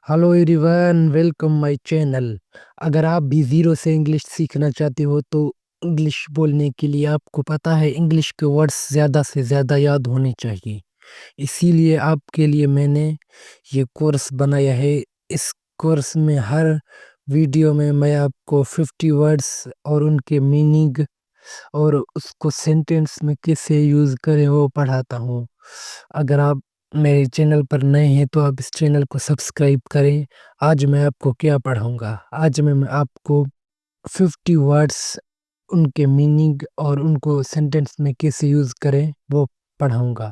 Hello everyone, welcome my channel. अगर आप भी ज़ीरो से इंग्लिश सीखना चाहते हो तो इंग्लिश बोलने के लिए आपको पता है इंग्लिश के वर्ड्स ज़्यादा से ज़्यादा याद होने चाहिए। इसीलिए आपके लिए मैंने ये कोर्स बनाया है। इस कोर्स में हर वीडियो में मैं आपको 50 वर्ड्स और उनके मीनिंग और उसको सेंटेंस में कैसे यूज़ करें वो पढ़ाता हूँ। अगर आप मेरे चैनल पर नए हैं तो आप इस चैनल को सब्सक्राइब करें। आज मैं आपको क्या पढ़ाऊंगा? आज मैं आपको 50 वर्ड्स, उनके मीनिंग और उनको सेंटेंस में कैसे यूज़ करें वो पढ़ाऊंगा।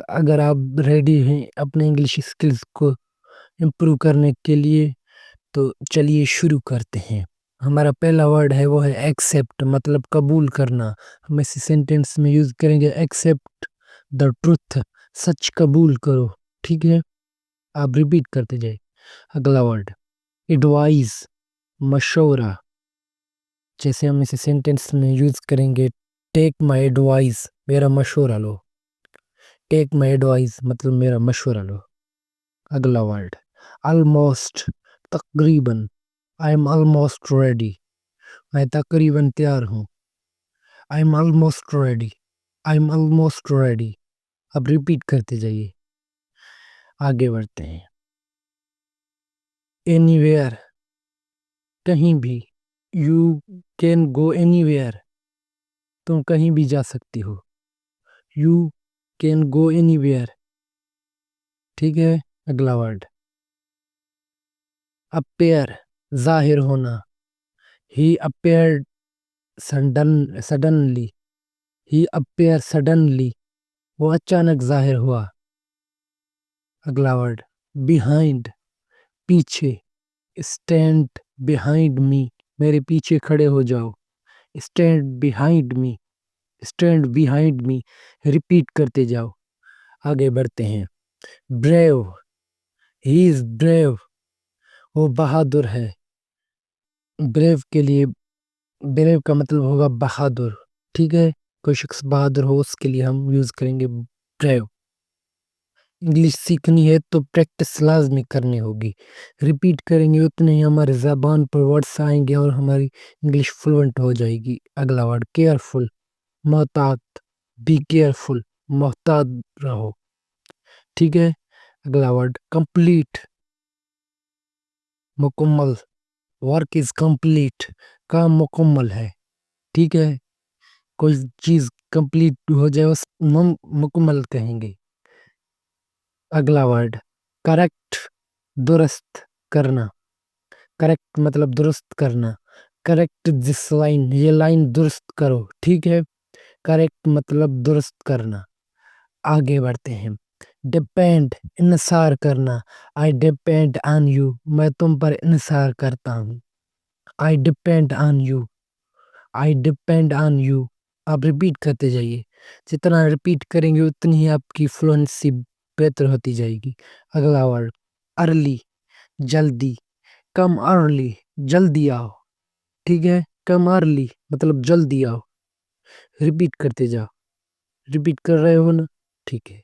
अगर आप रेडी हैं अपने इंग्लिश स्किल्स को इम्प्रूव करने के लिए तो चलिए शुरू करते हैं। हमारा पहला वर्ड है वो है एक्सेप्ट, मतलब कबूल करना। हम इसे सेंटेंस में यूज करेंगे एक्सेप्ट द ट्रुथ, सच कबूल करो। ठीक है, आप रिपीट करते जाए। अगला वर्ड एडवाइस, मशवरा। जैसे हम इसे सेंटेंस में यूज करेंगे टेक माई एडवाइस, मेरा मशवरा लो। टेक माई एडवाइस मतलब मेरा मशवरा लो। अगला वर्ड ऑलमोस्ट, तकरीबन। आई एम ऑलमोस्ट रेडी, मैं तकरीबन तैयार हूँ। I am almost ready, I am almost ready. अब रिपीट करते जाइए, आगे बढ़ते हैं। एनीवेयर, कहीं भी। यू कैन गो एनीवेयर, तुम कहीं भी जा सकती हो। You can go anywhere. ठीक है, अगला वर्ड अपेयर, जाहिर होना। ही अपेयर्ड सडनली, ही अपेयर सडनली, वो अचानक जाहिर हुआ। अगला वर्ड बिहाइंड, पीछे। स्टैंड बिहाइंड मी, मेरे पीछे खड़े हो जाओ। Stand behind me, stand behind me. Repeat करते जाओ, आगे बढ़ते हैं। ब्रेव, ही इज ब्रेव, वो बहादुर है। ब्रेव के लिए, ब्रेव का मतलब होगा बहादुर। ठीक है, कोई शख्स बहादुर हो उसके लिए हम यूज करेंगे ब्रेव। इंग्लिश सीखनी है तो प्रैक्टिस लाजमी करनी होगी। रिपीट करेंगे उतने ही हमारे ज़बान पर वर्ड्स आएंगे और हमारी इंग्लिश फ्लुएंट हो जाएगी। अगला वर्ड केयरफुल, मोहतात। बी केयरफुल, मोहतात रहो। ठीक है, अगला वर्ड कंप्लीट, मुकम्मल। वर्क इज कंप्लीट, काम मुकम्मल है। ठीक है, कोई चीज कंप्लीट हो जाए उस मुकम्मल कहेंगे। अगला वर्ड करेक्ट, दुरुस्त करना। करेक्ट मतलब दुरुस्त करना। करेक्ट दिस लाइन, ये लाइन दुरुस्त करो। ठीक है, करेक्ट मतलब दुरुस्त करना। आगे बढ़ते हैं। डिपेंड, इन्सार करना। आई डिपेंड ऑन यू, मैं तुम पर इन्सार करता हूँ। I depend on you, I depend on you. आप रिपीट करते जाइए, जितना रिपीट करेंगे उतनी ही आपकी फ्लुएंसी बेहतर होती जाएगी। अगला वर्ड अर्ली, जल्दी। कम अर्ली, जल्दी आओ। ठीक है, कम अर्ली मतलब जल्दी आओ। रिपीट करते जाओ, रिपीट कर रहे हो ना? ठीक है,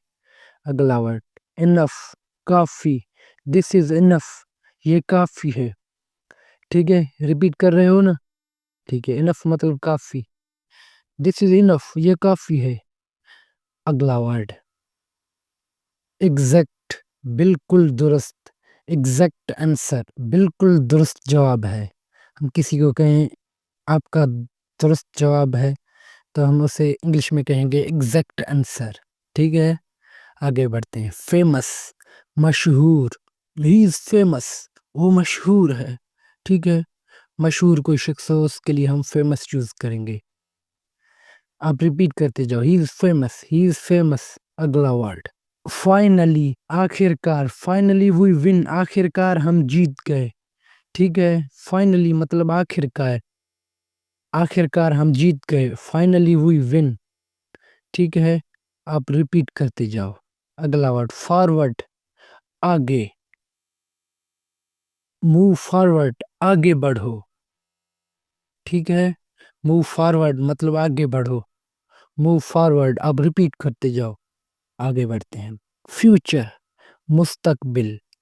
अगला वर्ड इनफ, काफी। दिस इज इनफ, ये काफी है। ठीक है, रिपीट कर रहे हो ना? ठीक है, इनफ मतलब काफी। दिस इज इनफ, ये काफी है। अगला वर्ड एग्जैक्ट, बिल्कुल दुरुस्त। एग्जैक्ट आंसर, बिल्कुल दुरुस्त जवाब है। हम किसी को कहें आपका दुरुस्त जवाब है तो हम उसे इंग्लिश में कहेंगे एग्जैक्ट आंसर। ठीक है, आगे बढ़ते हैं। फेमस, मशहूर। ही इज फेमस, वो मशहूर है। ठीक है, मशहूर कोई शख्स हो उसके लिए हम फेमस यूज करेंगे। आप रिपीट करते जाओ, he is famous, he is famous. अगला वर्ड फाइनली, आखिरकार। फाइनली वी विन, आखिरकार हम जीत गए। ठीक है, फाइनली मतलब आखिरकार, आखिरकार हम जीत गए। Finally we win. ठीक है, आप रिपीट करते जाओ। अगला वर्ड फॉरवर्ड, आगे। मूव फॉरवर्ड, आगे बढ़ो। ठीक है, मूव फॉरवर्ड मतलब आगे बढ़ो। मूव फॉरवर्ड, अब रिपीट करते जाओ, आगे बढ़ते हैं। फ्यूचर, मुस्तकबिल।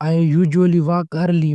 I usually walk early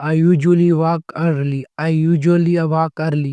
I usually walk early. I usually walk early.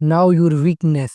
Now your weakness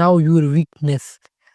Now your weakness